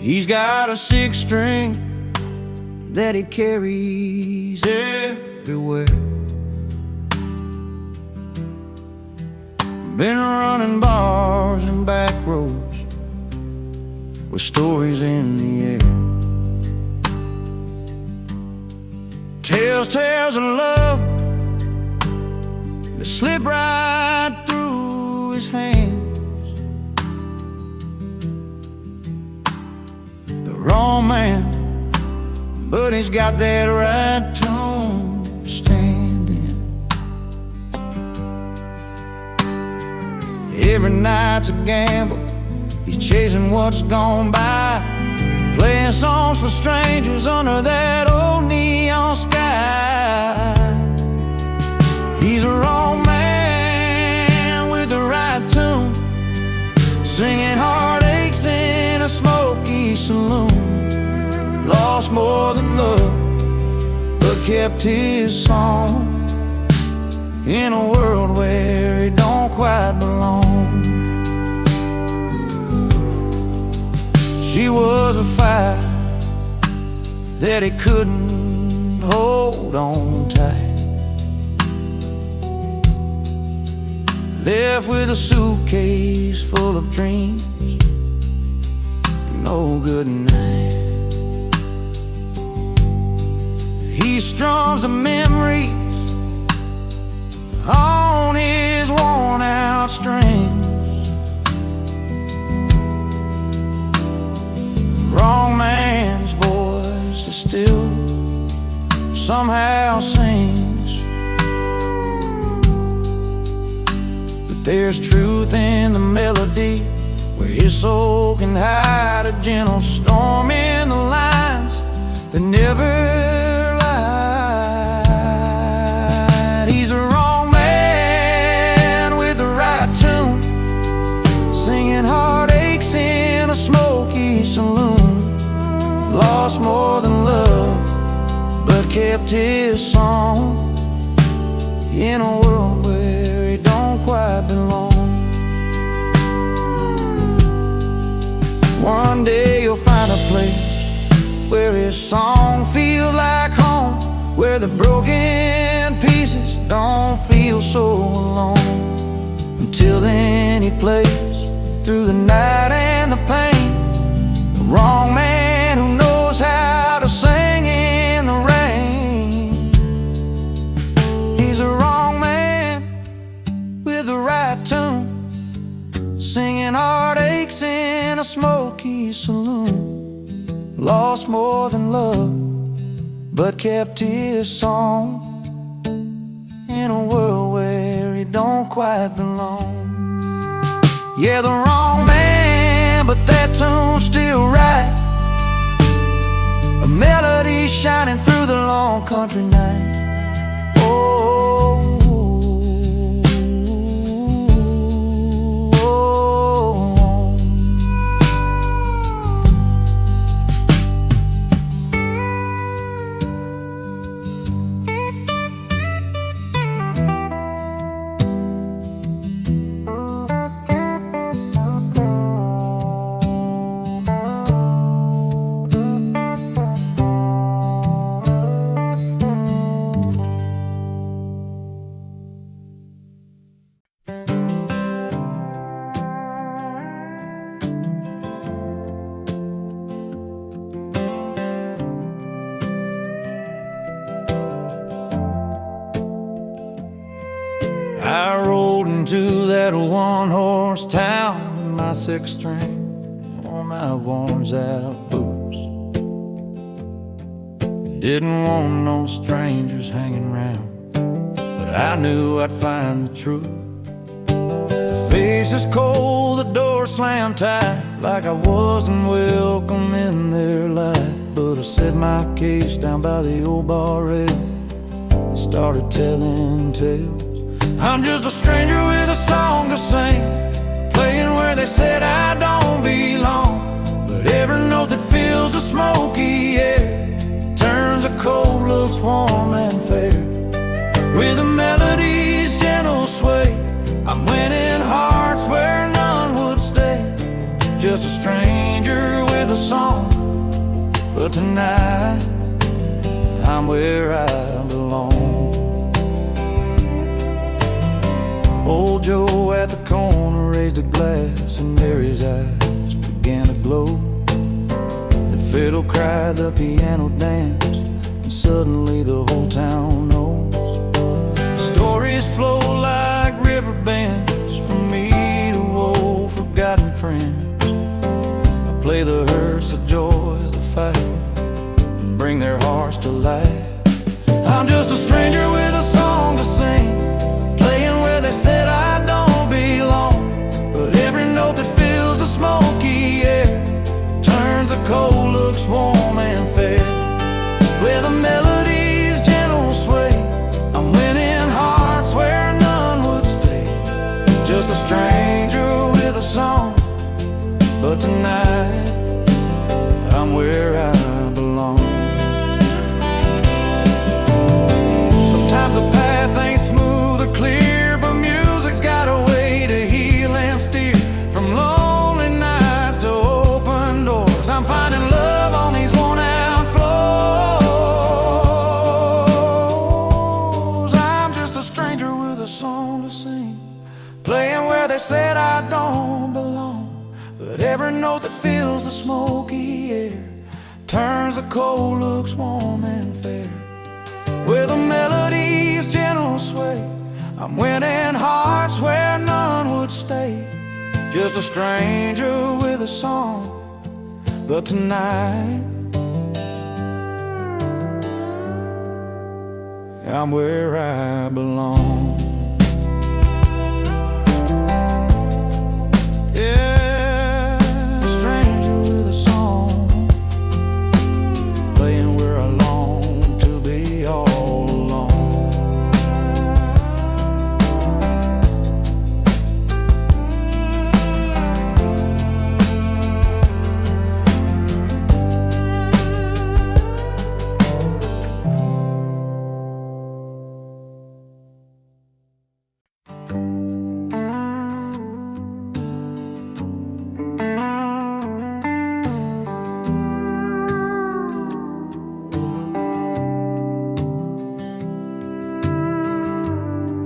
He's got a six string that he carries everywhere. Been running bars and back roads with stories in the air. Tells tales of love that slip right through his hands. The wrong man, but he's got that right tone to stand in. Every night's a gamble, he's chasing what's gone by, playing songs for strangers under that old neon sky. He's a wrong man with the right tune, singing heartaches in a smoky saloon. Lost more than love, but kept his song in a world where he don't quite belong. She was a fire that he couldn't hold on tight, left with a suitcase full of dreams, no good night. He strums the memories on his worn out strings. Wrong man's voice is still somehow sings, but there's truth in the melody where his soul can hide a gentle storm in the lines that never lied. He's a wrong man with the right tune, singing heartaches in a smoky saloon. Lost more than love, but kept his song in a world where he don't quite belong. One day you'll find a place where his song feels like home, where the broken pieces don't feel so alone. Until then he plays through the night and the pain, the wrong man who knows how to sing in the rain. He's a wrong man with the right tune, singing heartaches in a smoky saloon. Lost more than love, but kept his song in a world where he don't quite belong. Yeah, the wrong man, but that tune's still right, a melody shining through the long country night. Oh, oh, oh. I rolled into that one-horse town with my six string on my worn-out boots. Didn't want no strangers hanging round, but I knew I'd find the truth. The face is cold, the door slammed tight, like I wasn't welcome in their life. But I set my case down by the old bar rail and started telling tales. I'm just a stranger with a song to sing, playing where they said I don't belong. But every note that fills the smoky air turns the cold looks warm and fair. With a melody's gentle sway, I'm winning hearts where none would stay. Just a stranger with a song but tonight I'm where I belong. Old Joe at the corner raised a glass, and Mary's eyes began to glow. The fiddle cried, the piano danced, and suddenly the whole town knows. The stories flow like river bands from me to old forgotten friends. I play the hurts, the joys, the fight, and bring their hearts to life. I'm just a stranger with a song to sing, playing where they said I don't belong. But every note that fills the smoky air turns the cold looks warm and fair. Where the melody's gentle sway, I'm winning hearts where none would stay. Just a stranger with a song, but tonight I'm where I belong. Sometimes the path ain't smooth or clear, but music's got a way to heal and steer. From lonely nights to open doors, I'm finding love on these worn out floors. I'm just a stranger with a song to sing, playing where they said I don't belong. But every note that fills the smoky air turns the cold looks warm and fair. Where the melody's gentle sway, I'm winning hearts where none would stay. Just a stranger with a song, but tonight I'm where I belong.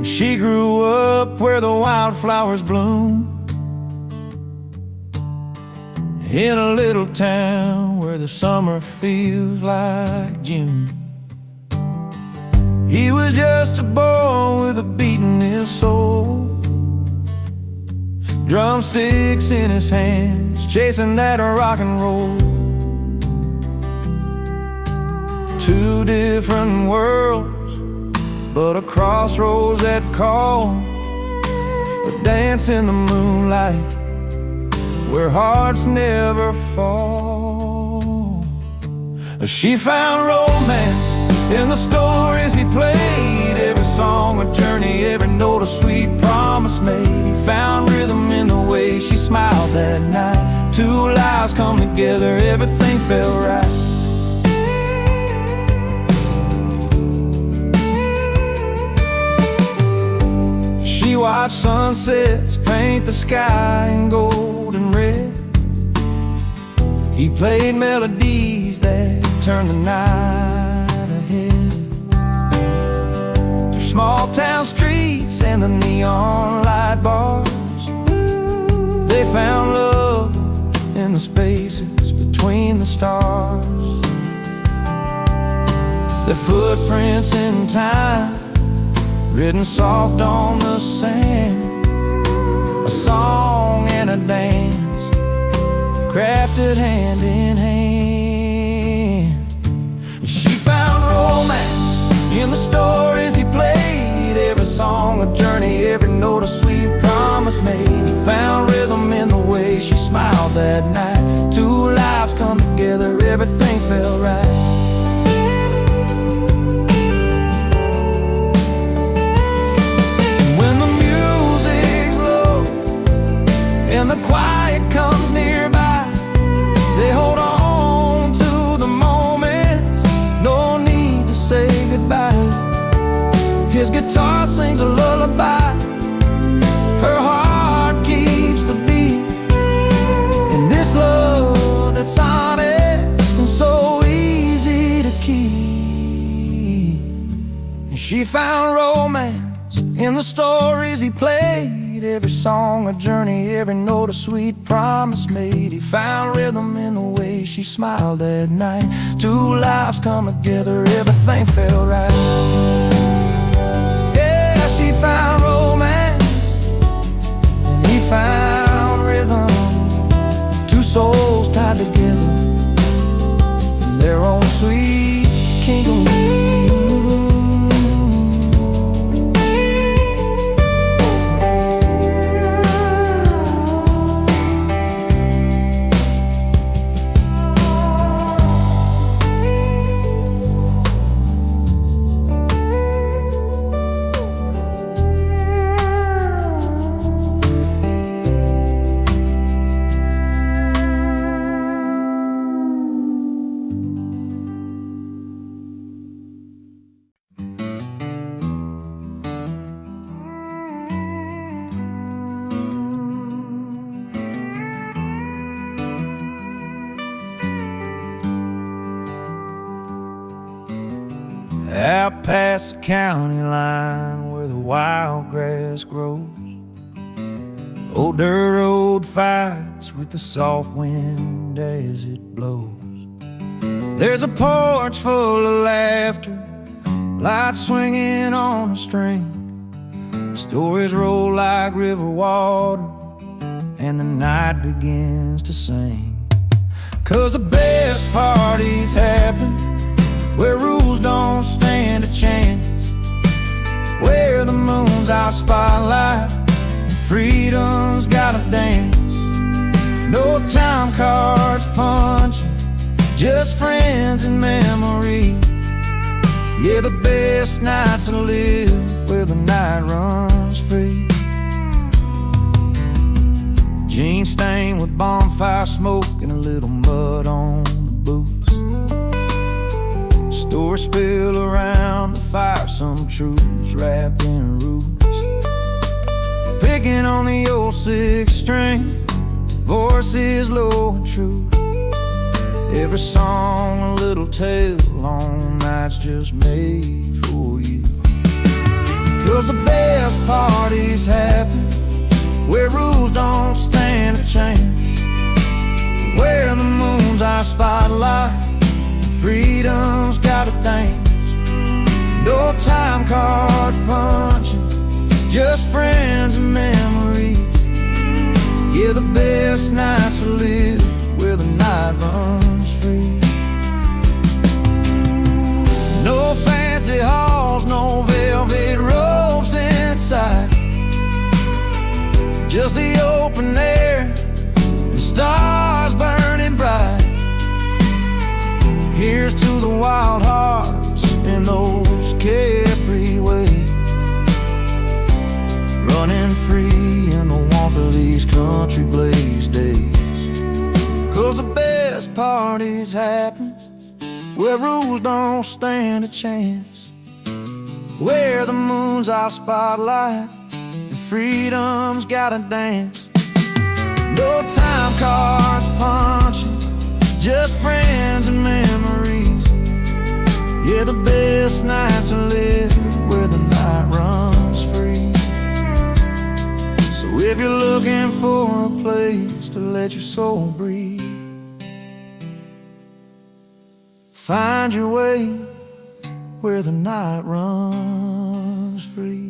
She grew up where the wildflowers bloom, in a little town where the summer feels like June. He was just a boy with a beat in his soul, drumsticks in his hands, chasing that rock and roll. Two different worlds, but a crossroads that call. A dance in the moonlight where hearts never fall. She found romance in the stories he played, every song a journey, every note a sweet promise made. He found rhythm in the way she smiled that night. Two lives come together, everything felt right. She watched sunsets paint the sky in gold and red. He played melodies that turned the night ahead. Through small town streets and the neon light bars, they found love in the spaces between the stars. Their footprints in time, written soft on the sand. A song and a dance, crafted hand in hand. She found romance in the stories he played, every song a journey, every note a sweet promise made. He found rhythm in the way she smiled that night. Two lives come together, everything felt right. And the quiet comes nearby, they hold on to the moments, no need to say goodbye. His guitar sings a lullaby, her heart keeps the beat. In this love that's honest and so easy, He found romance in the stories he played, every song a journey, every note a sweet promise made. He found rhythm in the way she smiled at night. Two lives come together, everything felt right. Yeah, she found romance and he found rhythm. Two souls tied together in their own sweet kingdom. Out past the county line where the wild grass grows, old dirt road fights with the soft wind as it blows. There's a porch full of laughter, lights swinging on a string. Stories roll like river water and the night begins to sing. 'Cause the best parties happen where rules don't stand a chance, where the moon's our spotlight and freedom's gotta dance. No time cards punching, just friends and memories. Yeah, the best nights to live where the night runs free. Jeans stained with bonfire smoke and a little mud on the boots. Stories spill around the fire, some truths wrapped in roots. Picking on the old six string, voices low and true. Every song a little tale, long nights just made for you. 'Cause the best parties happen where rules don't stand a chance, where the moon's our spotlight, freedom's gotta dance. No time cards punching, just friends and memories. Yeah, the best nights to live where the night runs free. No fancy halls, no velvet robes inside, just the open air, the stars burning bright. Here's to the wild hearts in those carefree ways, running free in the warmth of these country blaze days. 'Cause the best parties happen where rules don't stand a chance, where the moon's our spotlight and freedom's gotta dance. No time cards punching, just friends and memories. Yeah, the best nights to live where the night runs free. So if you're looking for a place to let your soul breathe, find your way where the night runs free.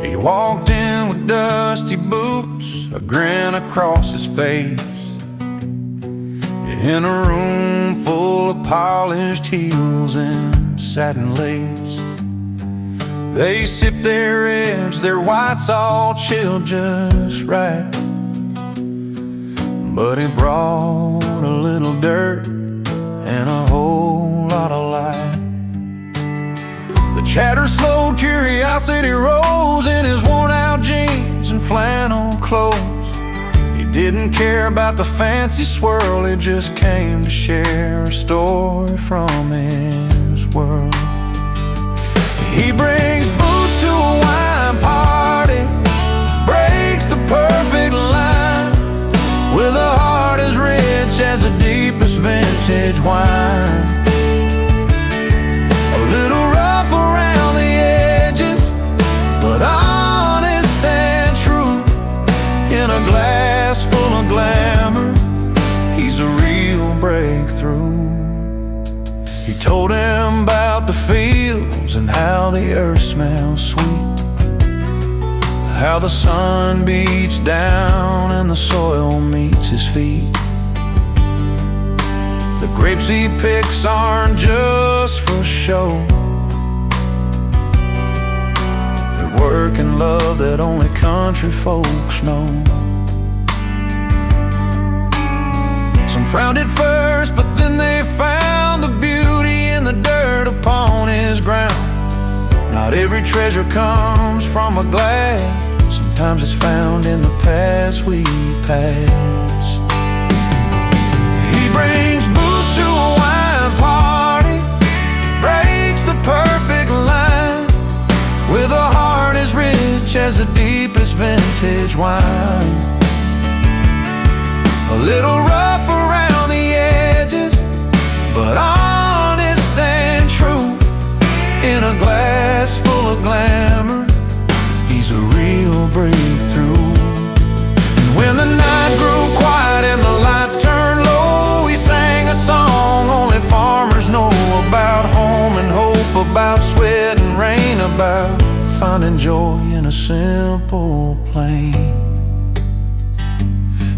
He walked in with dusty boots, a grin across his face, in a room full of polished heels and satin lace. They sipped their reds, their whites all chilled just right. But he brought a little dirt and a whole lot of light. The chatter slowed, curiosity rose in his worn-out jeans and flannel clothes. He didn't care about the fancy swirl, he just came to share a story from his world. He brings boots to a wine party, breaks the perfect line, with a heart as rich as the deepest vintage wine. A little rough around the edges, but honest and true. In a glass full of glamour, he's a real breakthrough. He told him about the fields and how the earth smells sweet, how the sun beats down and the soil meets his feet. The grapes he picks aren't just for show, they're work and love that only country folks know. Some frowned at first, but then they found the beauty in the dirt upon his ground. Not every treasure comes from a glass, sometimes it's found in the paths we pass. He brings boots to a wine party, breaks the perfect line, with a heart as rich as the deepest vintage wine. A little rough around the edges, but honest and true. In a glass full of glamour, he's a real breakthrough. And when the night grew quiet and the lights turned low, he sang a song only farmers know about home and hope, about sweat and rain, about finding joy in a simple plain.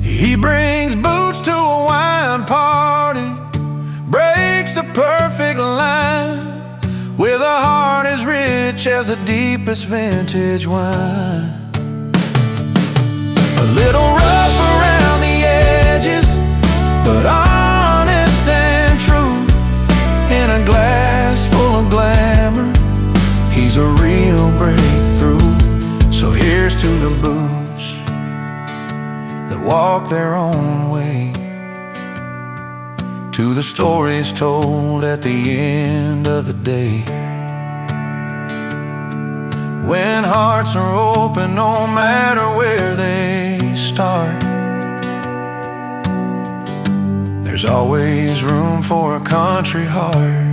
He brings boots to a wine party, breaks a perfect line, with a heart as rich as the deepest vintage wine. A little rough around the edges, but honest and true. In a glass full of glamour, he's a real breakthrough. So here's to the boots that walk their own way, to the stories told at the end of the day. When hearts are open, no matter where they start, there's always room for a country heart.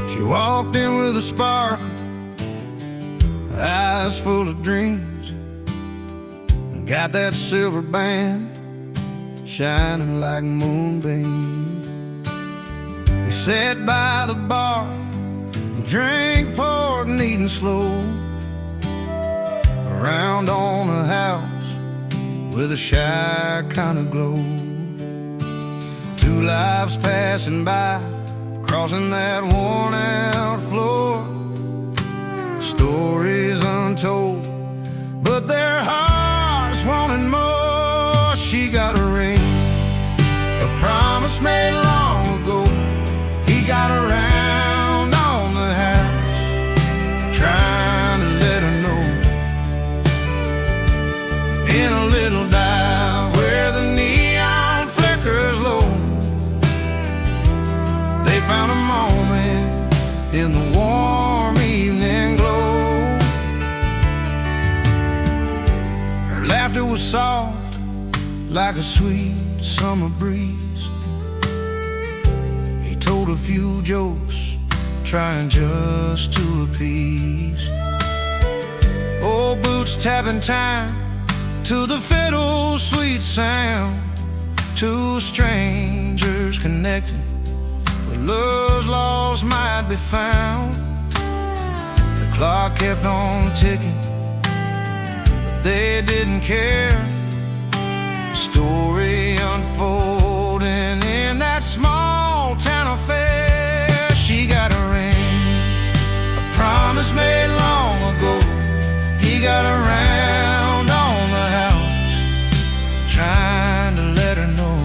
She walked in with a sparkle, eyes full of dreams, and got that silver band shining like moonbeams. He sat by the bar and drank, poured, and eating slow, around on a house with a shy kind of glow. Two lives passing by, crossing that worn-out floor, stories untold, but their hearts wanted more. She got a ring, a promise made long ago. He got around on the house, trying to let her know. In a little dive where the neon flickers low, they found a moment in the warm evening glow. Her laughter was soft like a sweet summer breeze. He told a few jokes, trying just to appease. Old boots tapping time to the fiddle's sweet sound. Two strangers connecting love's lost might be found. The clock kept on ticking, but they didn't care. Story unfolding in that small town affair. She got a ring, a promise made long ago. He got around on the house, trying to let her know.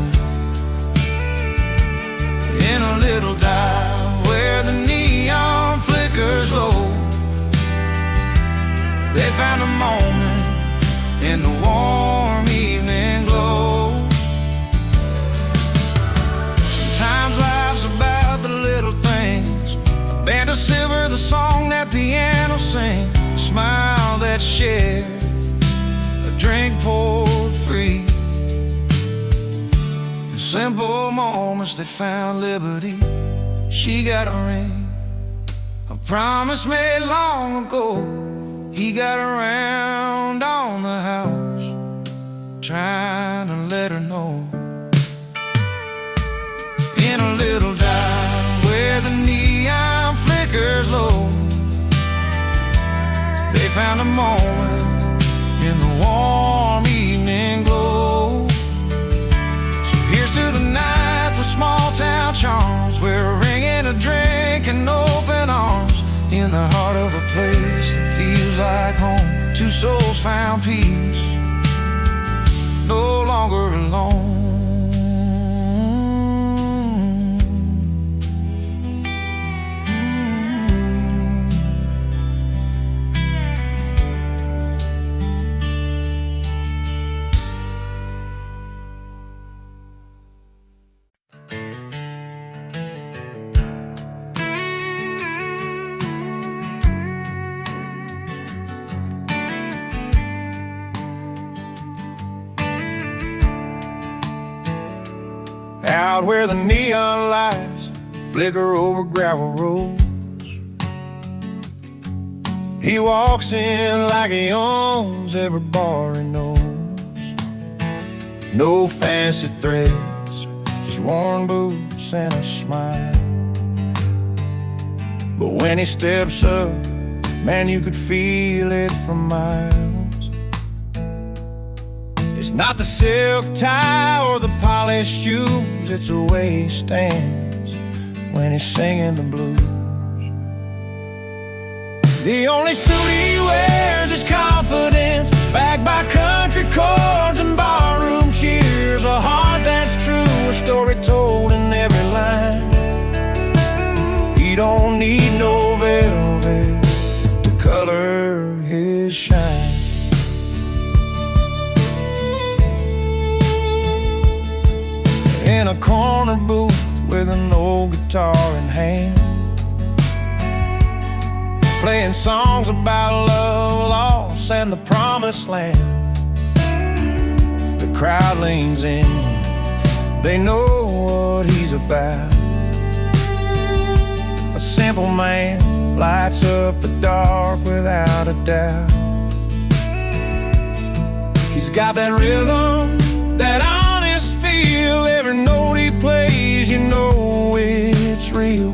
In a little dive where the neon flickers low, they found a moment in the warm evening glow. Sometimes life's about the little things: a band of silver, the song that piano sings, a smile that's shared, a drink poured free. In simple moments they found liberty. She got a ring, a promise made long ago. He got around on the house, trying to let her know. In a little dive where the neon flickers low, they found a moment in the warm evening glow. So here's to the nights with small town charms, where a ring and a drink and open arms. In the heart of a place that feels like home, two souls found peace, no longer alone. Out where the neon lights flicker over gravel roads, he walks in like he owns every bar he knows. No fancy threads, just worn boots and a smile. But when he steps up, man, you could feel it from miles. It's not the silk tie or the polished shoes, it's the way he stands when he's singing the blues. The only suit he wears is confidence, backed by country chords and barroom cheers. A heart that's true, a story told in every line. He don't need no velvet to color his shine. In a corner booth with an old guitar in hand, playing songs about love, loss, and the promised land. The crowd leans in, they know what he's about. A simple man lights up the dark without a doubt. He's got that rhythm, that honest feel. Every note he plays, you know it's real.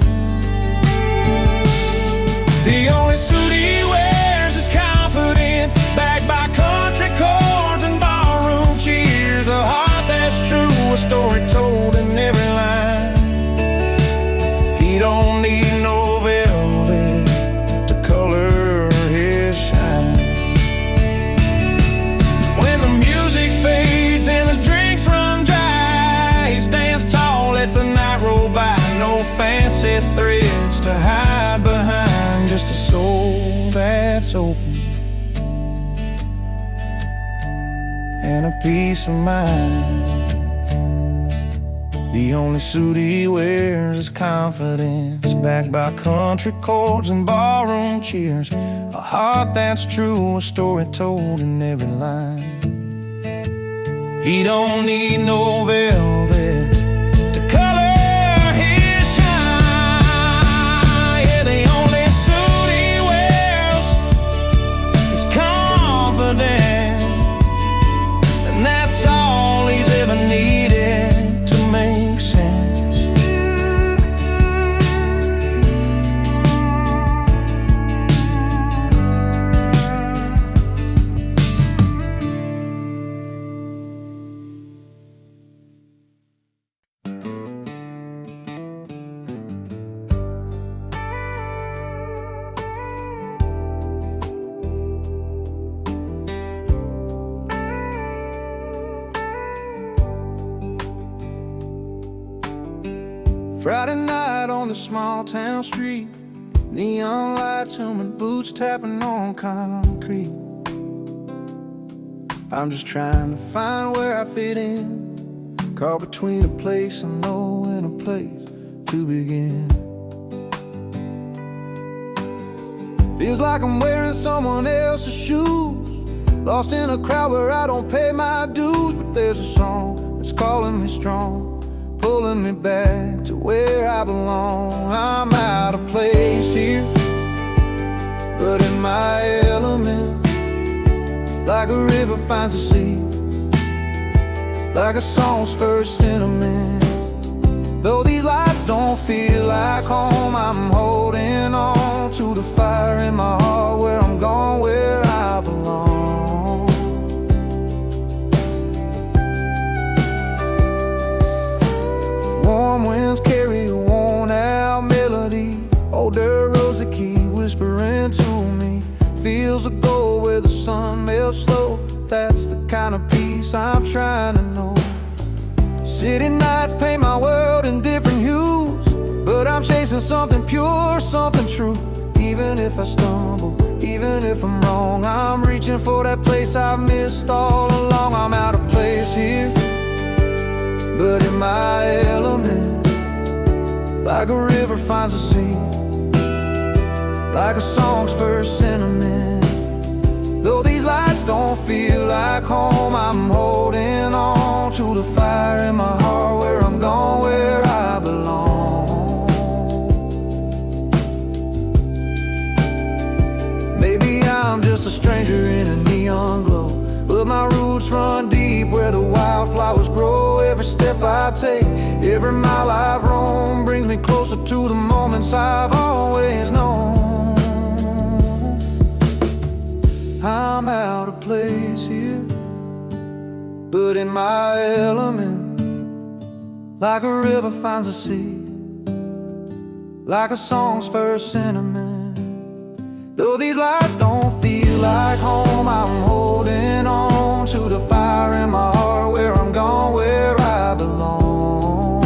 The only suit he wears is confidence, backed by country chords and barroom cheers. A heart that's true, a story told in every line. He don't need no velvet to color his shine. When the music fades and the drinks run dry, he stands tall, lets the night roll by. No fancy threads to hide behind, just a soul that's open and a peace of mind. The only suit he wears is confidence, backed by country chords and barroom cheers. A heart that's true, a story told in every line. He don't need no velvet to color his shine. Yeah, the only suit he wears is confidence, and that's all he's ever needed to make sense. Friday night on the small town street, neon lights humming, boots tapping on concrete. I'm just trying to find where I fit in, caught between a place I know and a place to begin. Feels like I'm wearing someone else's shoes, lost in a crowd where I don't pay my dues. But there's a song that's calling me strong, pulling me back to where I belong. I'm out of place here, but in my element, like a river finds a sea, like a song's first sentiment. Though these lights don't feel like home, I'm holding on to the fire in my heart, where I'm going, where I belong. Warm winds carry a worn-out melody, older rosy key whispering to me. Fields of gold where the sun melts slow, that's the kind of peace I'm trying to know. City nights paint my world in different hues, but I'm chasing something pure, something true. Even if I stumble, even if I'm wrong, I'm reaching for that place I've missed all along. I'm out of place here, but in my element, like a river finds a sea, like a song's first sentiment. Though these lights don't feel like home, I'm holding on to the fire in my heart, where I'm going, where I belong. Maybe I'm just a stranger in a neon glow, but my roots run deep where the wildflowers grow. Every step I take, every mile I've roamed, brings me closer to the moments I've always known. I'm out of place here, but in my element, like a river finds a sea, like a song's first sentiment. Though these lights don't feel like home, I'm holding on to the fire in my heart, where I'm going, where I belong.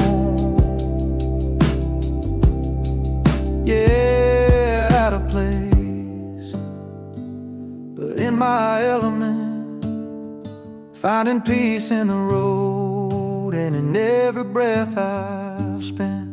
Yeah, out of place, but in my element, finding peace in the road and in every breath I've spent.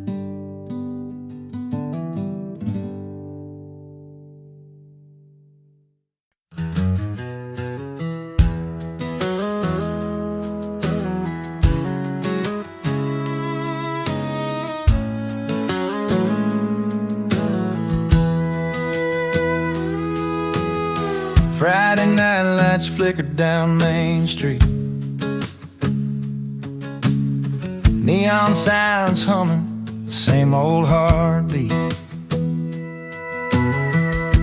Friday night lights flickered down Main Street, neon signs humming, same old heartbeat.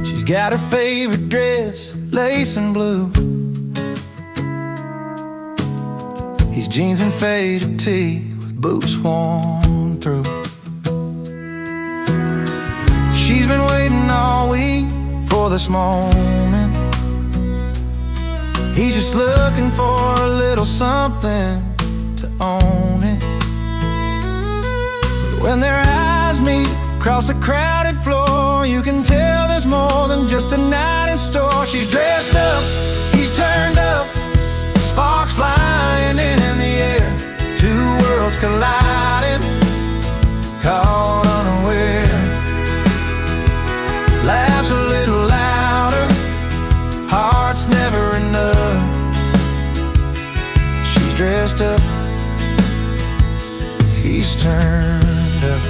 She's got her favorite dress, lace and blue, his jeans and faded tee with boots worn through. She's been waiting all week for this moment. He's just looking for a little something to own it. But when their eyes meet across the crowded floor, you can tell there's more than just a night in store. She's dressed up, he's turned up, sparks flying in the air, two worlds colliding, caught unaware. Laughs a little louder, heart's never enough. She's dressed up, he's turned up.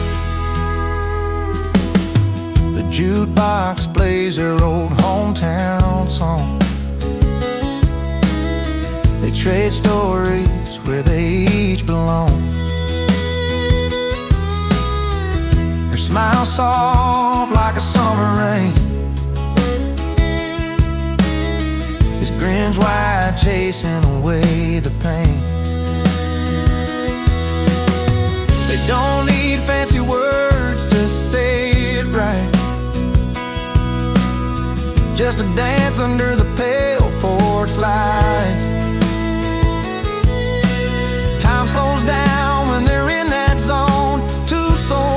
The jukebox plays her old hometown song. They trade stories where they each belong. Her smile soft like a summer rain, his grin's wide, chasing away the pain. They don't need fancy words to say it right, just a dance under the pale porch light. Time slows down when they're in that zone, two souls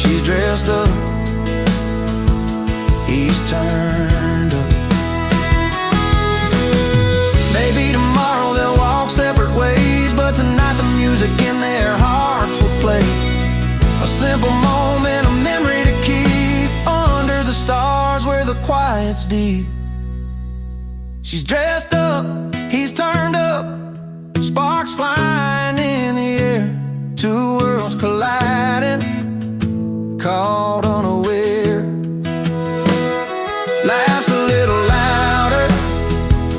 She's dressed up, he's turned up. Maybe tomorrow they'll walk separate ways, but tonight the music in their hearts will play. A simple moment, a memory to keep under the stars where the quiet's deep. She's dressed up, he's turned up, sparks flying in the air, two worlds colliding, caught unaware. Laughs a little louder,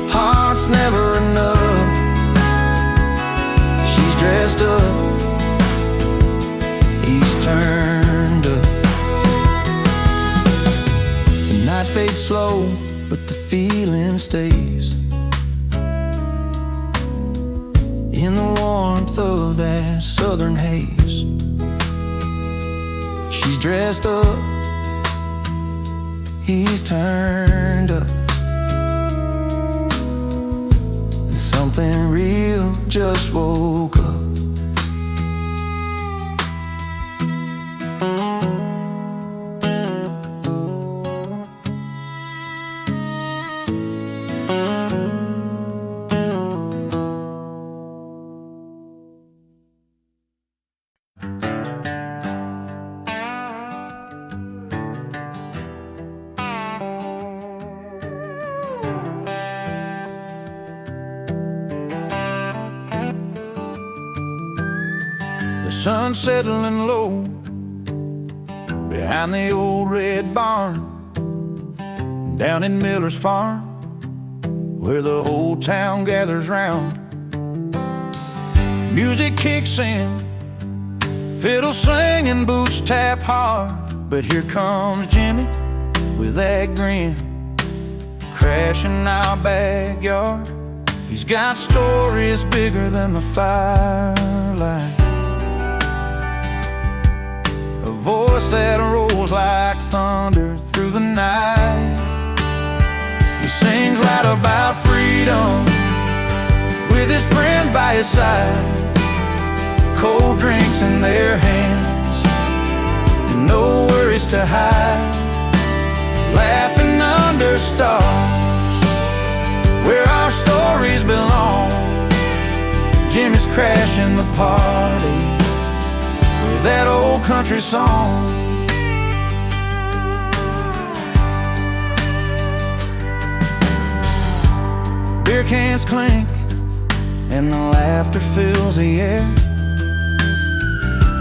heart's never enough. She's dressed up, he's turned up. The night fades slow, but the feeling stays. In the warmth of that southern haze, she's dressed up, he's turned up, and something real just woke up. The sun's settling low behind the old red barn, down in Miller's farm, where the whole town gathers round. Music kicks in, fiddle singing, boots tap hard. But here comes Jimmy with that grin, crashing our backyard. He's got stories bigger than the firelight, a voice that rolls like thunder through the night. He sings loud about freedom with his friends by his side, cold drinks in their hands and no worries to hide, laughing under stars where our stories belong. Jimmy's crashing the party with that old country song. Beer cans clink and the laughter fills the air.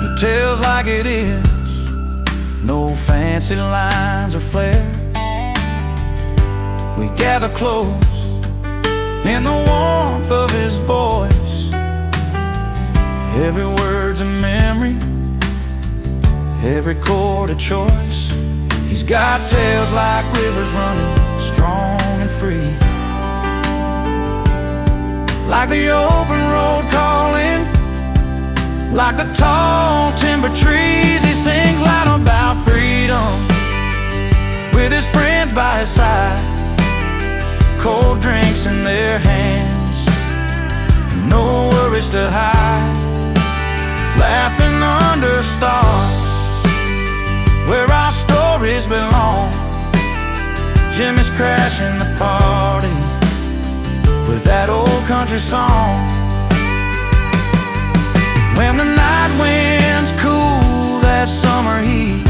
He tells like it is, no fancy lines or flair. We gather close in the warmth of his voice, every word's a memory, every chord a choice. He's got tales like rivers running strong and free, like the open road calling, like the tall timber trees. He sings loud about freedom with his friends by his side, cold drinks in their hands, no worries to hide, laughing under stars where our stories belong. Jimmy's crashing the party with that old country song. When the night winds cool that summer heat,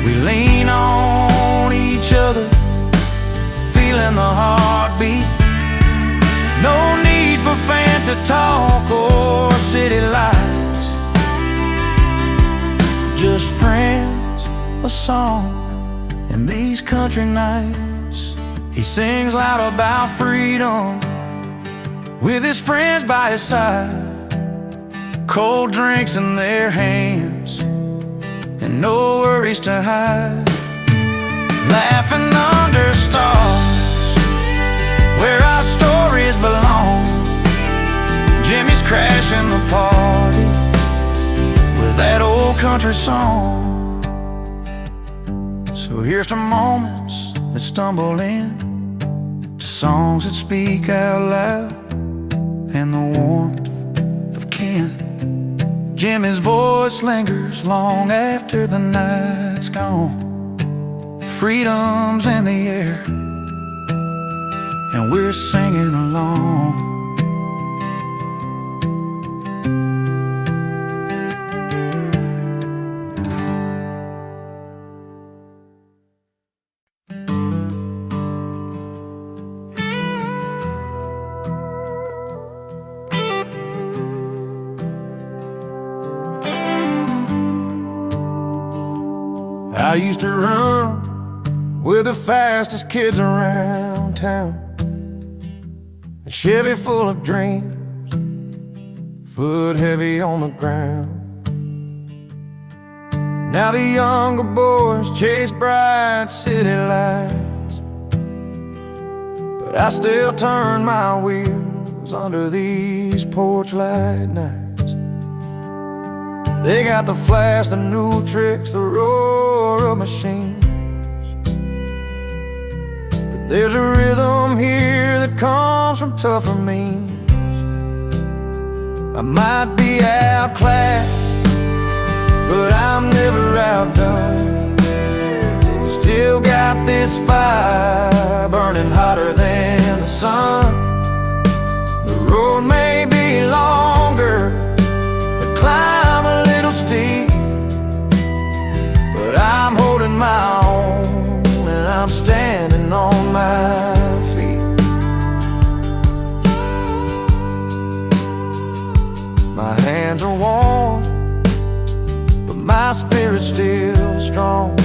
we lean on each other, feeling the heartbeat. No need for fancy talk or city lights, just friends, a song, and these country nights. He sings loud about freedom with his friends by his side, cold drinks in their hands and no worries to hide, laughing under stars where our stories belong. Jimmy's crashing the party with that old country song. So here's to moments that stumble in, to songs that speak out loud, and the warmth of kin. Jimmy's voice lingers long after the night's gone. Freedom's in the air, and we're singing along. I used to run with the fastest kids around town, a Chevy full of dreams, foot heavy on the ground. Now the younger boys chase bright city lights, but I still turn my wheels under these porch light nights. They got the flash, the new tricks, the roar of machines, but there's a rhythm here that comes from tougher means. I might be outclassed, but I'm never outdone. Still got this fire burning hotter than the sun. The road may be longer, the climb a little steep, but I'm holding my own and I'm standing on my feet. My hands are warm, but my spirit's still strong.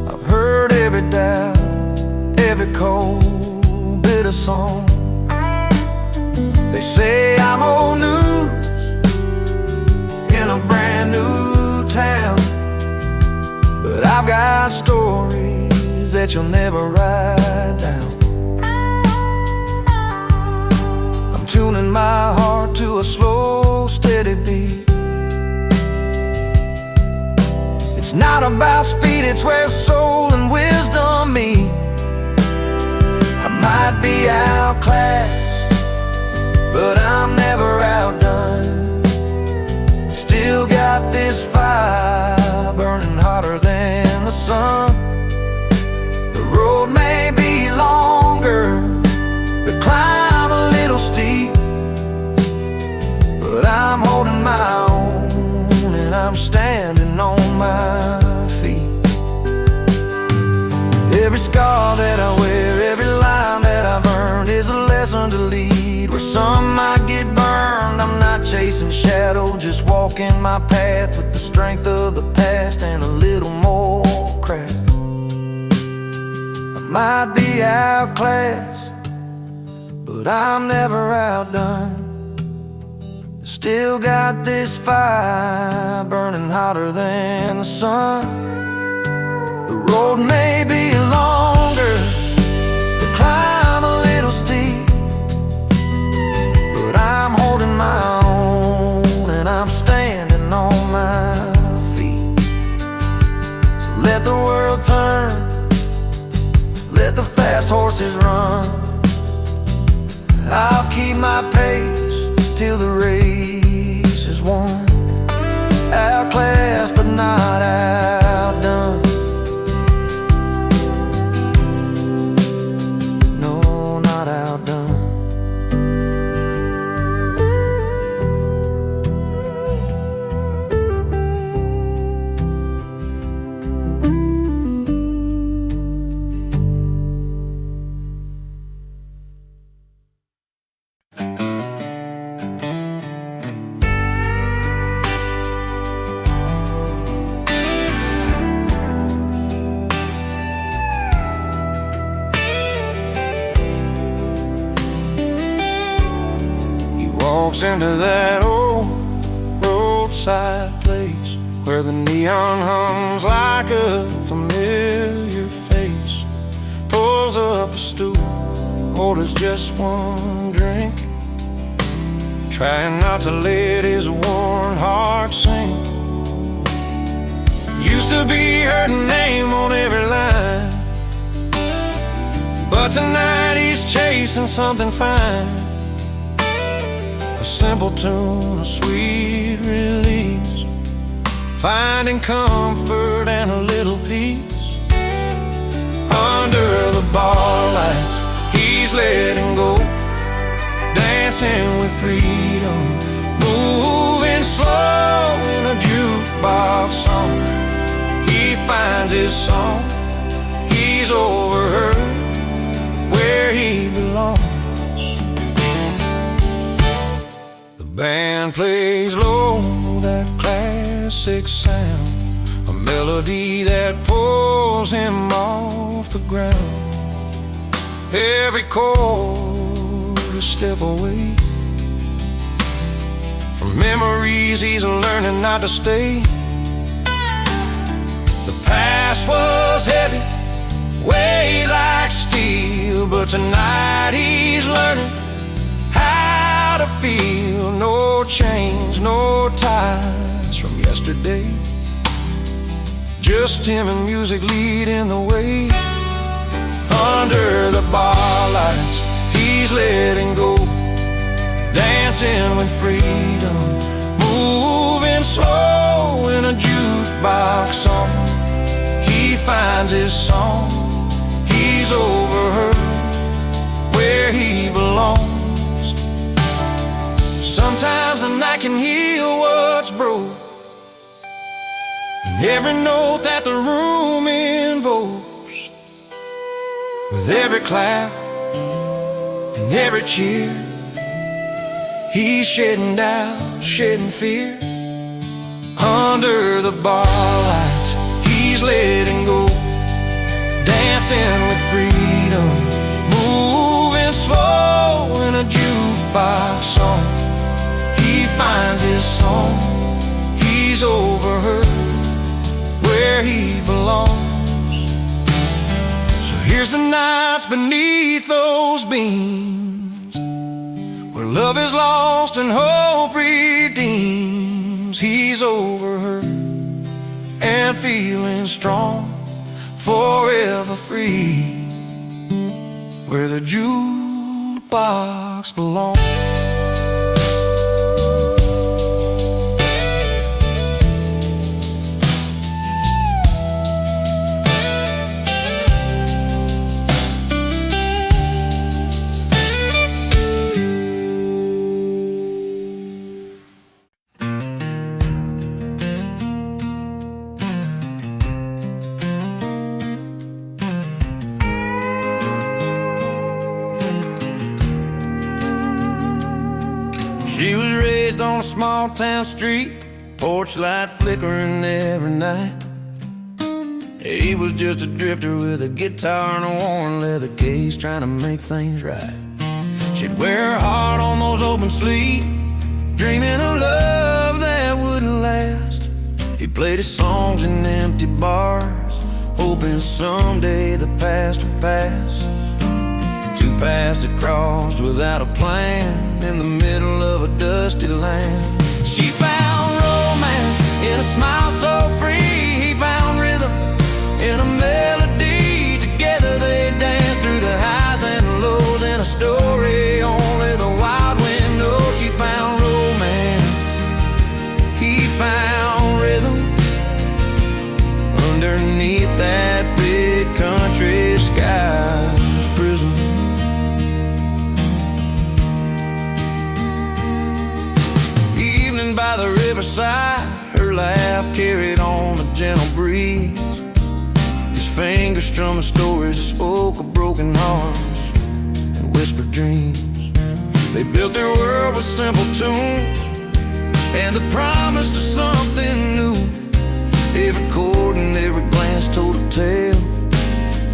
I've heard every doubt, every cold bit of song. They say I'm old news in a brand new town, but I've got stories that you'll never write down. I'm tuning my heart to a slow, steady beat. It's not about speed, it's where soul and wisdom meet. I might be outclassed, but I'm never outdone. Still got this fire burning hotter than the sun. The road may be longer, the climb a little steep, but I'm holding my own and I'm standing on my feet. Every scar that I wear, every line that I've earned is a lesson to lead. Where some might get burned, I'm not chasing shadow, just walking my path with the strength of the past and a little more craft. I might be outclassed, but I'm never outdone. Still got this fire burning hotter than the sun. The road may be longer, the climb a little steep, but I'm holding my own and I'm standing on my feet. So let the world turn, let the fast horses run. I'll keep my pace till the race is won. Outclassed but not outdone. No, not outdone. Walks into that old roadside place where the neon hums like a familiar face. Pulls up a stool, orders just one drink, trying not to let his worn heart sink. Used to be her name on every line, but tonight he's chasing something fine. A simple tune, a sweet relief. finding comfort and a little peace. Under the bar lights, he's letting go, dancing with freedom, moving slow in a jukebox song. He finds his song, he's overheard where he belongs. The band plays low, that classic sound, a melody that pulls him off the ground. Every chord a step away from memories he's learning not to stay. The past was heavy, weighed like steel, but tonight he's learning how to feel. No chains, no ties from yesterday, just him and music leading the way. Under the bar lights, he's letting go, dancing with freedom, moving slow in a jukebox song. He finds his song, he's overheard where he belongs. Sometimes the night can heal what's broke, and every note that the room invokes. With every clap and every cheer, he's shedding doubt, shedding fear. Under the bar lights, he's letting go, dancing with freedom, moving slow in a jukebox song. He finds his song, he's overheard where he belongs. Here's the nights beneath those beams, where love is lost and hope redeems. He's overheard and feeling strong, forever free, where the jukebox belongs. She was raised on a small town street, porch light flickering every night. He was just a drifter with a guitar and a worn leather case, trying to make things right. She'd wear her heart on those open sleeves, dreaming of love that wouldn't last. He played his songs in empty bars, hoping someday the past would pass. Two paths that crossed without a plan in the middle of a dusty land. She found romance in a smile so free. He found rhythm in a melody. Together they danced through the highs and lows in a story only the wild wind knows. She found romance, he found rhythm underneath that big country sky's prism. By the riverside, her laugh carried on a gentle breeze. His fingers strumming stories that spoke of broken hearts and whispered dreams. They built their world with simple tunes and the promise of something new. Every chord and every glance told a tale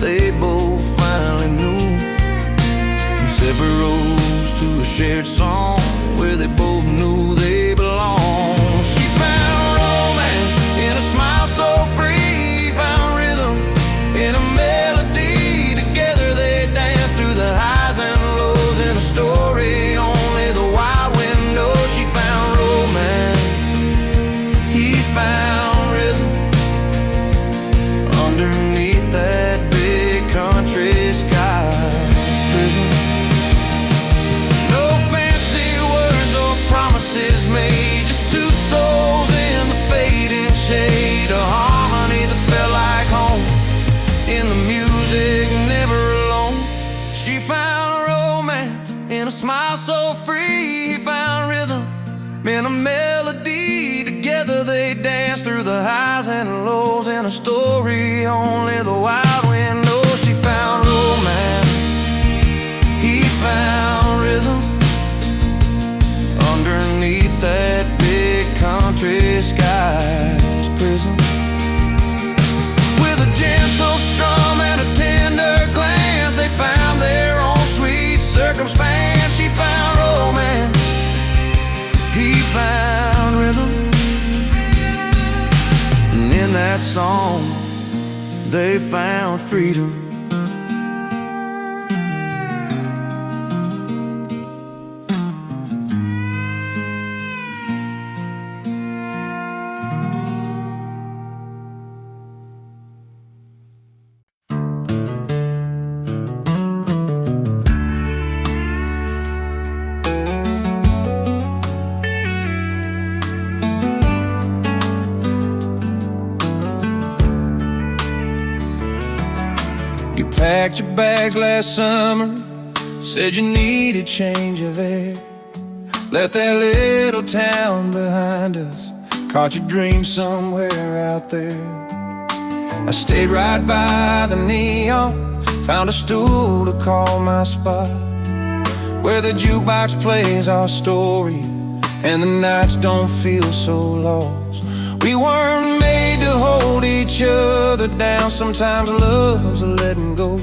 they both finally knew. From separate roads to a shared song where they both knew they belonged. She found romance in a smile so free, found rhythm in a melody. Together they danced through the highs and lows in a story only the wild wind knows. She found romance, he found rhythm underneath that big country sky's prison. No fancy a story only the wild wind knows. She found romance, he found rhythm underneath that big country sky's prison. With a gentle strum and a tender glance, they found their own sweet circumstance. She found romance, he found rhythm, and in that song they found freedom. You packed your bags last summer, said you needed change of air. Left that little town behind us, caught your dream somewhere out there. I stayed right by the neon, found a stool to call my spot, where the jukebox plays our story and the nights don't feel so lost. We weren't made to hold each other down. Sometimes love's a letting go,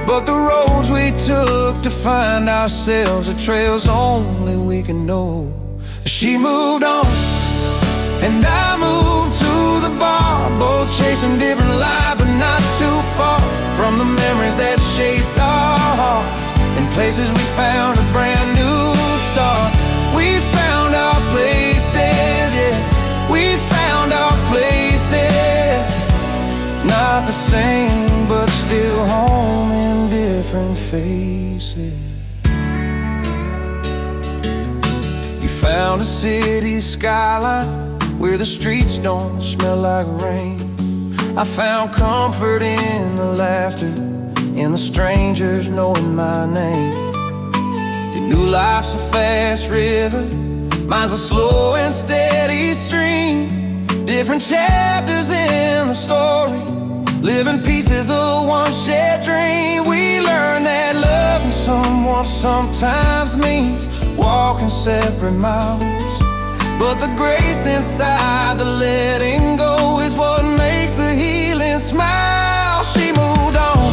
but the roads we took to find ourselves are trails only we can know. She moved on, and I moved to the bar, both chasing different lives, but not too far from the memories that shaped our hearts. In places we found a brand new start. We found our places, yeah, we found our places. Not the same, but still home in different faces. You found a city skyline where the streets don't smell like rain. I found comfort in the laughter, in the strangers knowing my name. You knew life's a fast river, mine's a slow and steady stream. Different chapters in the story, living pieces of one shared dream. We learned that loving someone sometimes means walking separate miles, but the grace inside the letting go is what makes the healing smile. She moved on,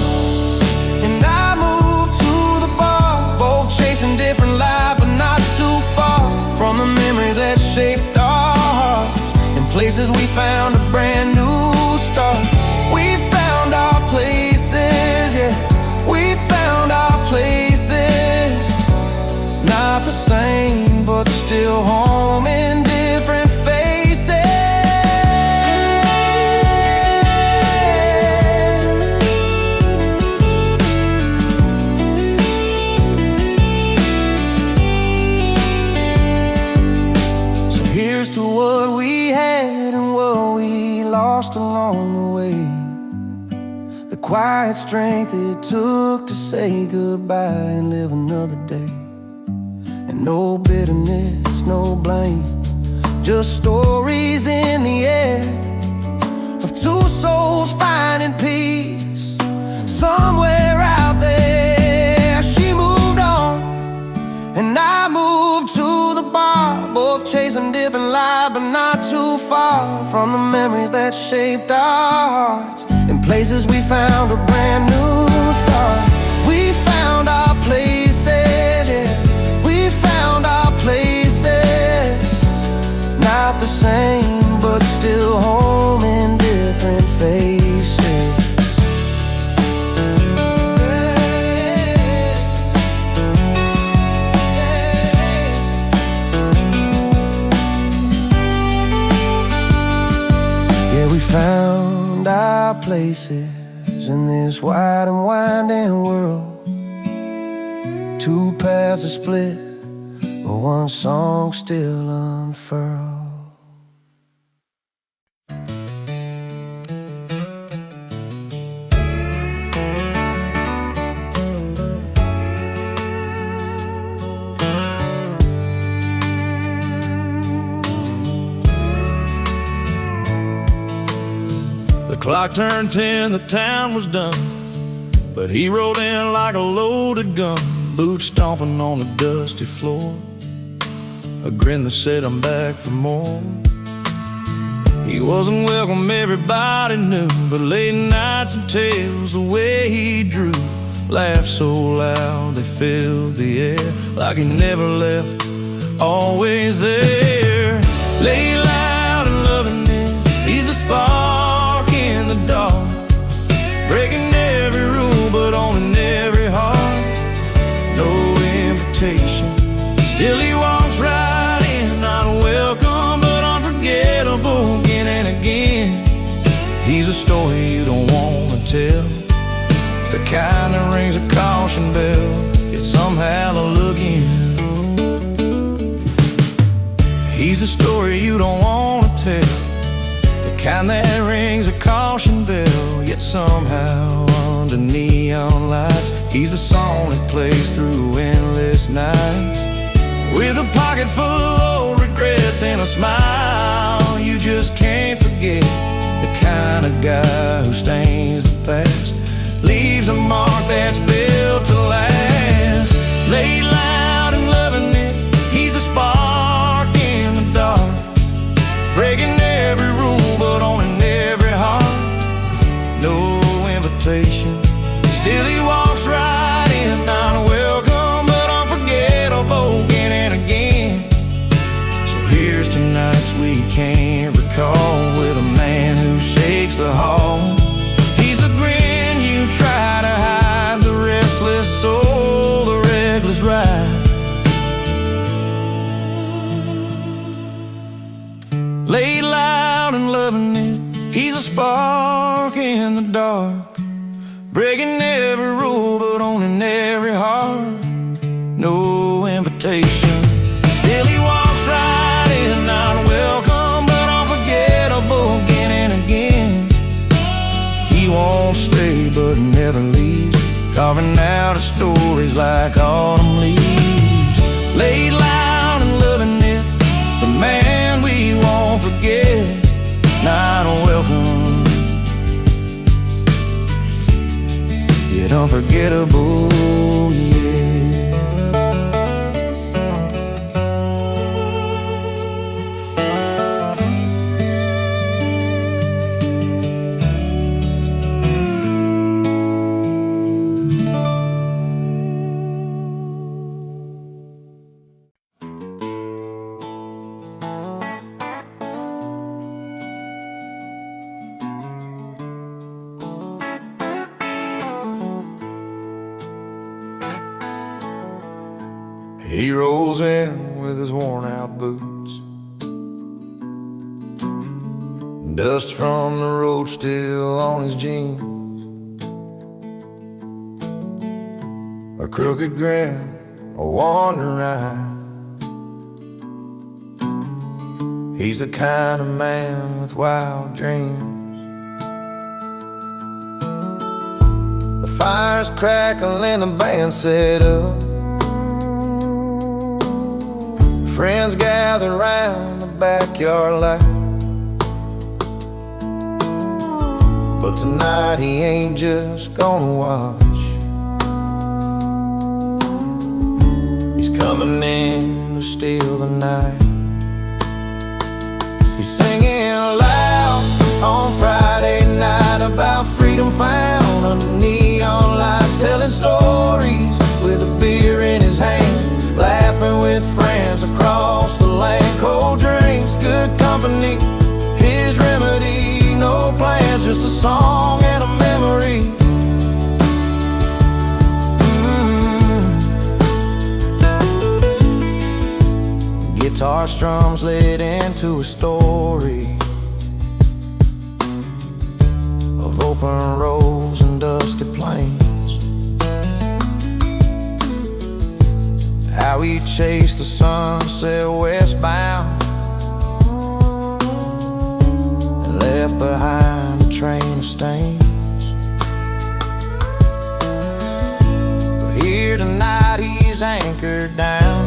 and I moved to the bar, both chasing different lives, but not too far from the memories that shaped our hearts. In places we found a brand new start. We found our places, yeah, we found our places. Not the same, but still home in different faces. So here's to what we had and what we lost along the way. The quiet strength it took to say goodbye and live another day. And no bitterness, no blame, just stories in the air of two souls finding peace somewhere out there. She moved on, and I moved to the bar, both chasing different lives, but not too far from the memories that shaped our hearts. In places we found a brand new start. We found our places, yeah, we found our places. Not the same, but still home in different faces. Yeah, we found our places in this wide and winding world. Two paths are split, but one song still unfurled. clock turned 10, the town was done, but he rolled in like a loaded gun, boots stomping on the dusty floor, a grin that said, "I'm back for more." He wasn't welcome, everybody knew, but late nights and tales, the way he drew, laughed so loud they filled the air, like he never left, always there. Lay loud and loving it, he's the spark in the dark, breaking every rule but owning every heart. No invitation, still he walks right in, not welcome but unforgettable again and again. He's a story you don't want to tell, the kind that rings a caution bell, yet somehow they'll look in. He's a story you don't want to tell, the kind that rings a caution bell, yet somehow under neon lights, he's the song that plays through endless nights. With a pocket full of old regrets and a smile you just can't forget, the kind of guy who stains the past, leaves a mark that's built to last. Lay loud and loving it, he's the spark in the dark, breaking every rule but owning every heart. No invitation, still he walks right in, not welcome but unforgettable again and again. So here's tonight's we can't recall, with a man who shakes the hall. He's the grin you try to hide, the restless soul, the reckless ride. Lay loud and loving it, he's a spark in the dark, breaking every rule but owning every heart. No invitation, still he walks right in, not welcome but unforgettable again and again. He won't stay but never leaves, carving out his stories like autumn leaves. Lay loud and loving it, the man we won't forget, not welcome yet unforgettable, yeah. He rolls in with his worn-out boots, dust from the road still on his jeans, a crooked grin, a wandering eye. He's the kind of man with wild dreams. The fire's crackling, the band set up, friends gather round the backyard light. But tonight he ain't just gonna watch, he's coming in to steal the night. He's singing loud on Friday night about freedom found under neon lights, telling stories with a beer in his hand, laughing with friends across the land. Cold drinks, good company, his remedy. No plans, just a song and a memory. Guitar strums lit into a story of open roads and dusty plains. How he chased the sunset westbound and left behind a train of stains. But here tonight he's anchored down,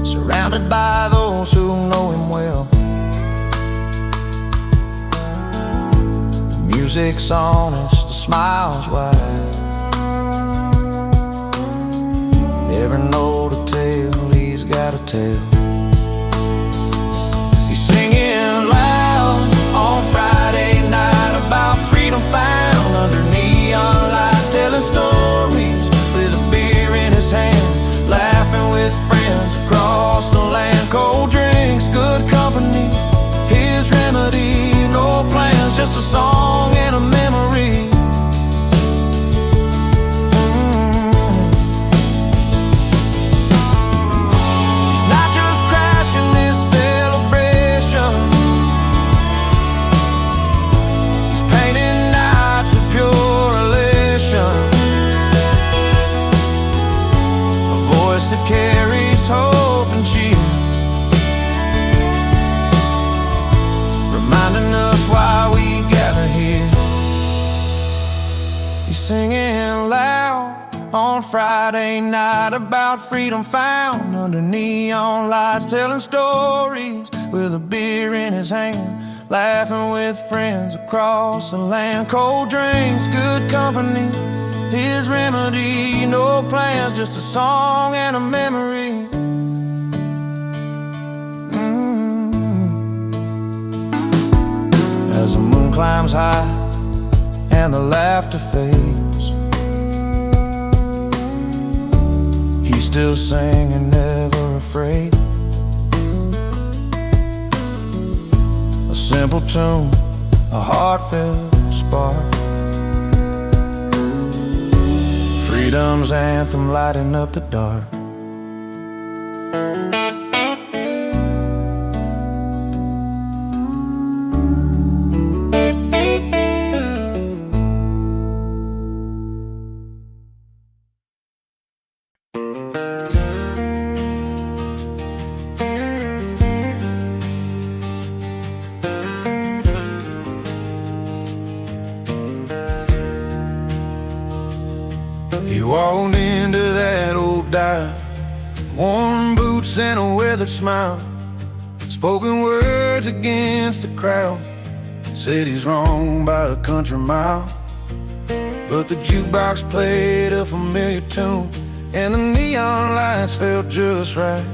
surrounded by those who know him well. music's honest, the smile's wide. Every note a tale he's got to tell. He's singing loud on Friday night about freedom found under neon lights, telling stories with a beer in his hand, laughing with friends across the land. Cold drinks, good company, his remedy. No plans, just a song and a memory. He's not just crashing this celebration, he's painting nights with pure elation. A voice that carries hope and cheer, reminding us why we gather here. He's singing loud on Friday night about freedom found under neon lights, telling stories with a beer in his hand, laughing with friends across the land. Cold drinks, good company, his remedy. No plans, just a song and a memory. As the moon climbs high and the laughter fades, he's still singing, never afraid. A simple tune, a heartfelt spark, freedom's anthem lighting up the dark. He walked into that old dive, worn boots and a weathered smile, spoken words against the crowd, said he's wrong by a country mile. But the jukebox played a familiar tune, and the neon lights felt just right,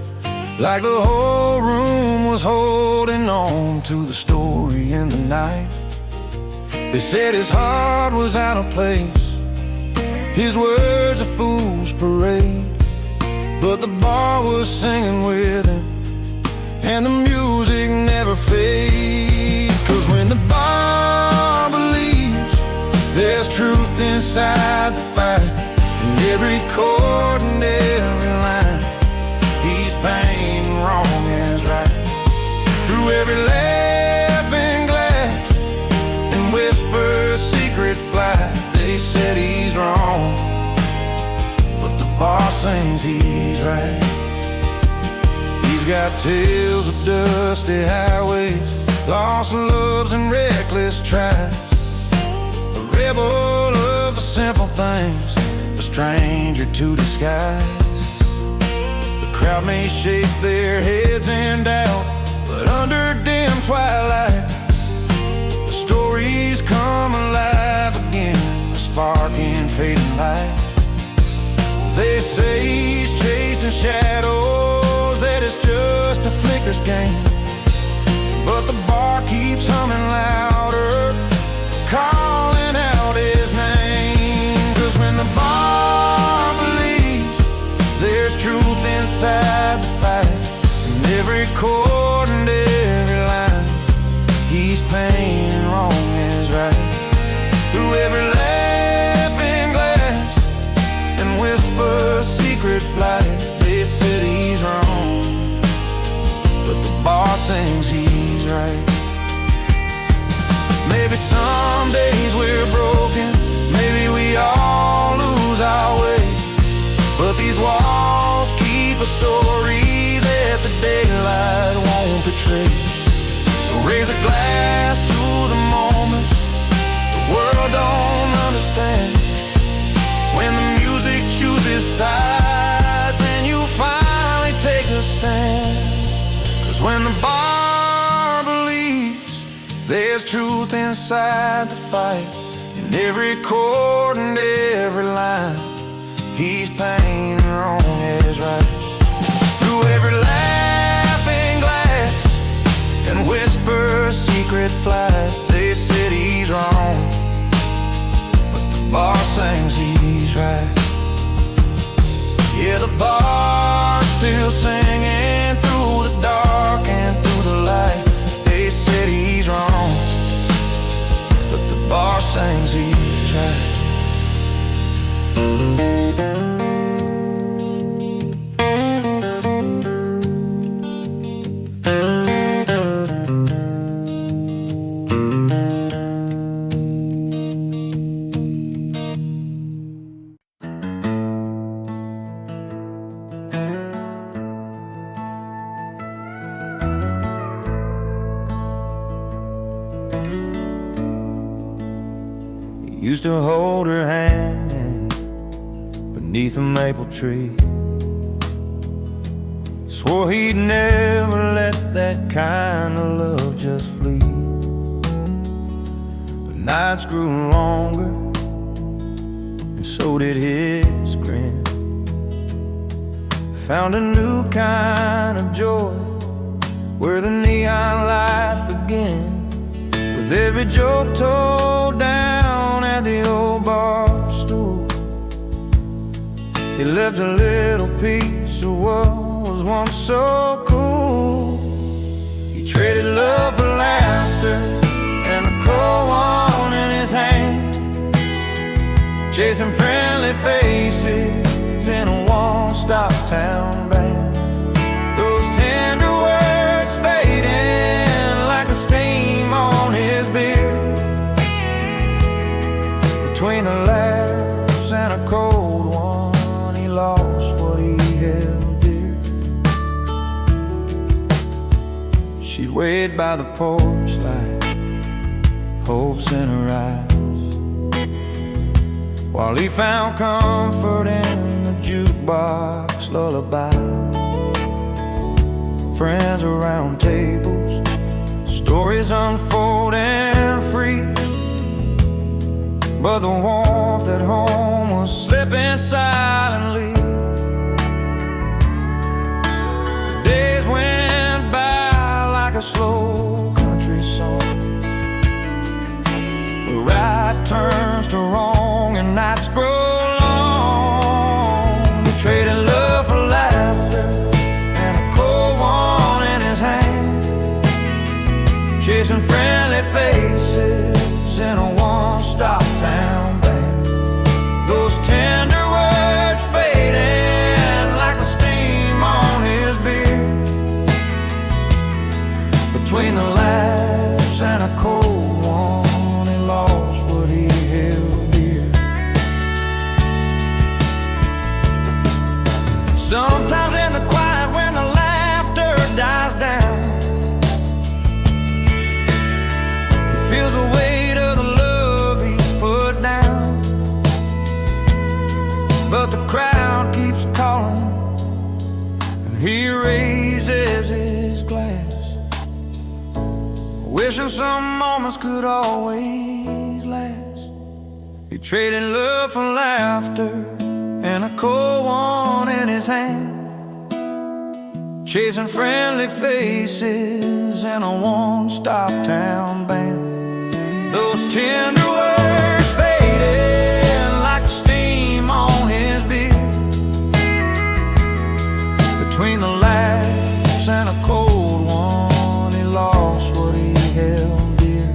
like the whole room was holding on to the story in the night. They said his heart was out of place, his words a fool's parade, but the bar was singing with him, and the music never fades. 'Cause when the bar believes, there's truth inside the fight, and every chord and every line, he's painting wrong as right. Through every laughing glass and whisper secret flight, they said he's wrong, but the bar sings he's right. He's got tales of dusty highways, lost loves and reckless tries, a rebel of the simple things, a stranger to disguise. The crowd may shake their heads in doubt, but under dim twilight, the stories come alive again, spark in fading light. They say he's chasing shadows, that it's just a flicker's game, but the bar keeps humming louder, calling out his name. 'Cause when the bar believes, there's truth inside the fight, and every chord and every line, he's painting wrong as right. Through every laughing glass and whisper secret flight, they said he's wrong, but the bar sings he's right. Maybe some days we're broken, maybe we all lose our way, but these walls keep a story that the daylight won't betray. So raise a glass to the moments the world don't understand, when the music chooses sides and you finally take a stand. 'Cause when the bar believes, There's truth inside the fight, in every chord and every line. He's painting wrong as right, through every laughing glass and whisper a secret flight. They said he's wrong, but the bar sings he's right. Yeah, the bar's still singing through the dark and through the light. They said he's wrong, but the bar sings he's right. Used to hold her hand beneath a maple tree. Swore he'd never let that kind of love just flee. But nights grew longer, and so did his grin. Found a new kind of joy where the neon lights begin. With every joke told down at the old bar stool, he left a little piece of what was once so cool. He traded love for laughter and a cold one in his hand, chasing friendly faces in a one-stop town band. Those tender words fading like the steam on his beard. Between the laughs and a cold one, he lost what he held dear. She'd wait by the porch light, hopes in her eyes, while he found comfort in the jukebox lullaby. Friends around tables, stories unfolding free, but the warmth at home was slipping silently. The days went by like a slow country song, where right turns to wrong and nights grow long. We traded love for laughter and a cold one in his hand, chasing friendly faces in a one-stop town band. Those tender words fading like the steam on his beard. Between the laughs and a cold one, he lost what he held dear. Sometimes in the quiet when the laughter dies down, he feels the weight of the love he put down. But the crowd keeps calling, and he raises his glass, wishing some moments could always last. He traded love for laughter and a cold one in his hand, chasing friendly faces in a one-stop town band. Those tender words fading like the steam on his beard. Between the laughs and a cold one, he lost what he held dear.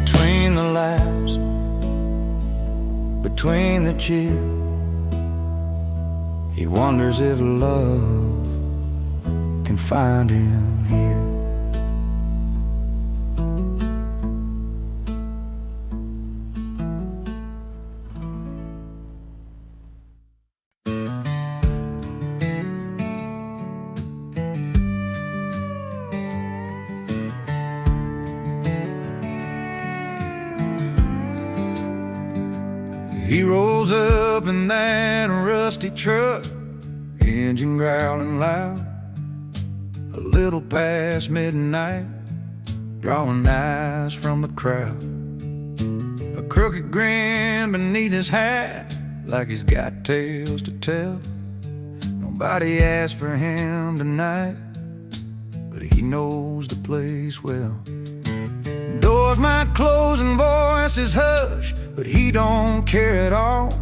Between the laughs, between the cheer, he wonders if love can find him here. He rolls up in that rusty truck, engine growling loud. a little past midnight, drawing eyes from the crowd. A crooked grin beneath his hat, like he's got tales to tell. Nobody asked for him tonight, but he knows the place well. Doors might close and voices hush, but he don't care at all.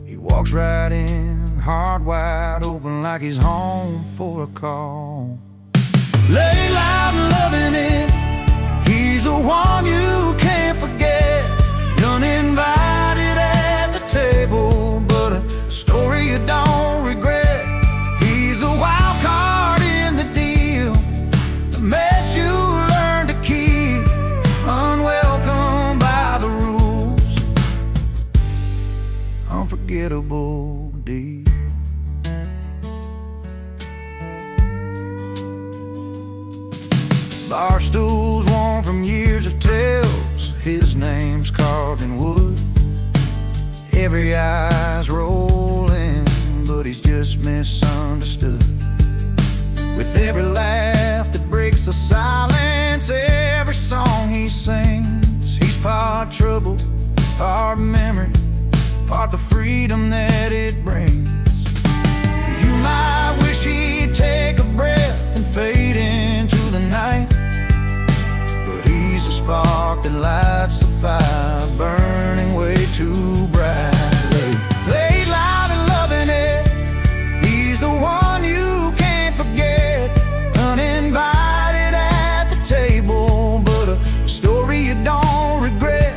He walks right in, heart wide open, like he's home for a call. Lay loud and loving it, he's the one you can't forget. Uninvited at the table, but a story you don't regret. He's the wild card in the deal, the mess you learn to keep, unwelcome by the rules, unforgettable deep. Bar stools worn from years of tales, his name's carved in wood. Every eye's rolling, but he's just misunderstood. With every laugh that breaks the silence, every song he sings, he's part trouble, part memory, part the freedom that it brings. You might wish he'd take a breath and fade into the night, but he's the spark that lights the fire, burning way too brightly. Lay loud and loving it, he's the one you can't forget. Uninvited at the table, but a story you don't regret.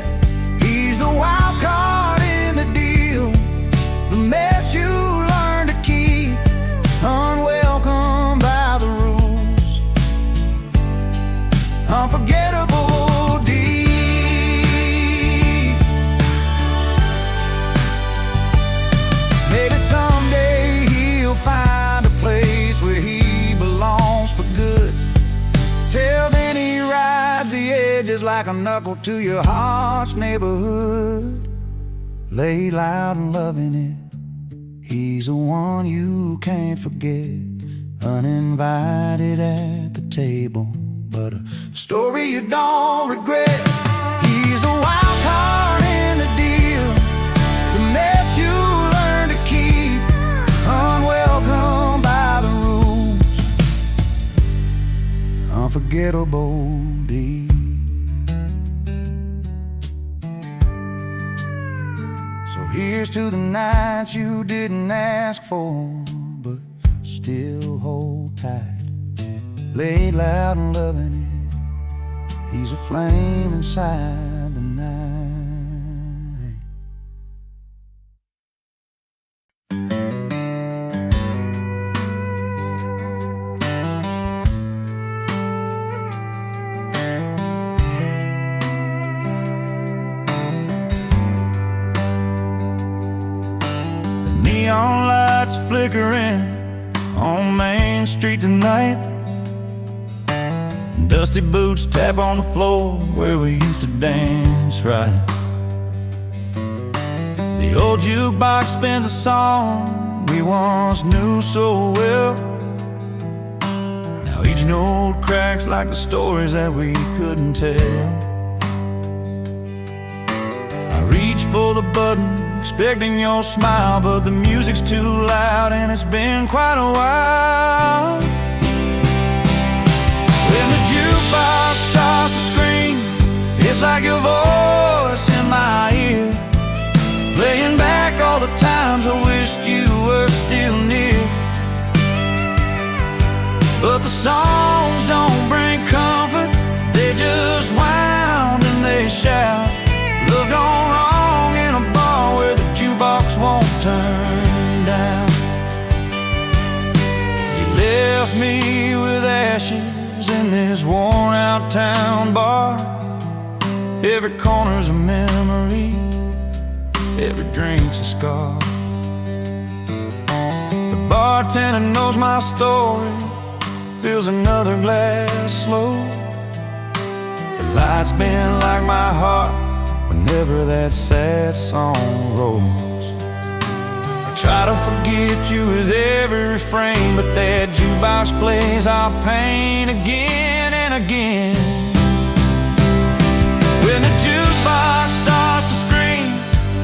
He's the wild card in the deal, the mess you learn to keep, unwelcome by the rules, unforgettable deep. Maybe someday he'll find a place where he belongs for good. Till then he rides the edges like a knuckle to your heart's neighborhood. Lay loud and loving it, he's the one you can't forget. Uninvited at the table, but a story you don't regret. He's the wild card in the deal, the mess you learn to keep, unwelcome by the rules, unforgettable deep. So here's to the nights you didn't ask for, but still hold tight. Lay loud and loving it, he's a flame inside the night. The neon lights flickering on Main Street tonight. Dusty boots tap on the floor where we used to dance right. The old jukebox spins a song we once knew so well. Now each note cracks like the stories that we couldn't tell. I reach for the button, expecting your smile, but the music's too loud and it's been quite a while. When the jukebox starts to scream, it's like your voice in my ear, playing back all the times I wished you were still near. But the songs don't bring comfort, they just wound and they shout. Love gone wrong in a bar where the jukebox won't turn down. You left me with ashes in this worn out town bar. Every corner's a memory, every drink's a scar. The bartender knows my story, fills another glass slow. The lights bend like my heart whenever that sad song rolls. I try to forget you with every refrain, but that jukebox jukebox plays our pain again and again. When the jukebox starts to scream,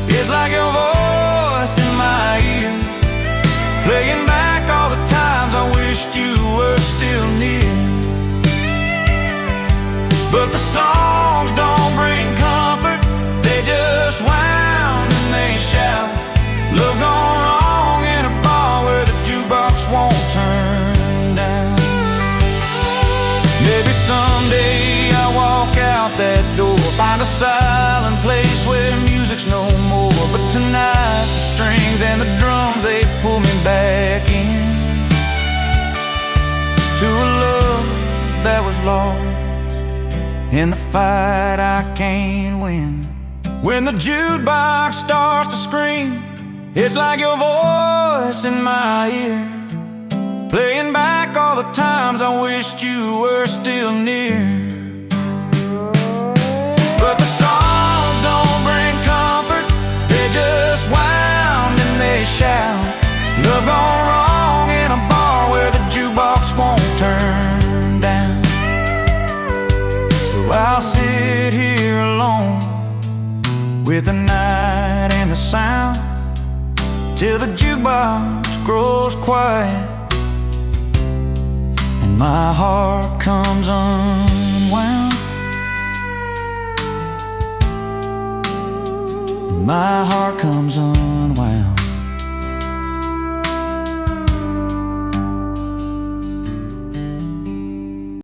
it's like your voice in my ear, playing back all the times I wished you were still near. But the songs don't bring comfort, they just wound and they shout. Love gone wrong in a bar where the jukebox won't turn down. Maybe someday I'll walk out that door, find a silent place where music's no more. But tonight the strings and the drums, they pull me back in to a love that was lost in the fight I can't win. When the jukebox starts to scream, it's like your voice in my ear, playing back all the times I wished you were still near. But the songs don't bring comfort, they just wound and they shout. Love gone wrong in a bar where the jukebox won't turn down. So I'll sit here alone with the night and the sound, till the jukebox grows quiet and my heart comes unwound. My heart comes unwound.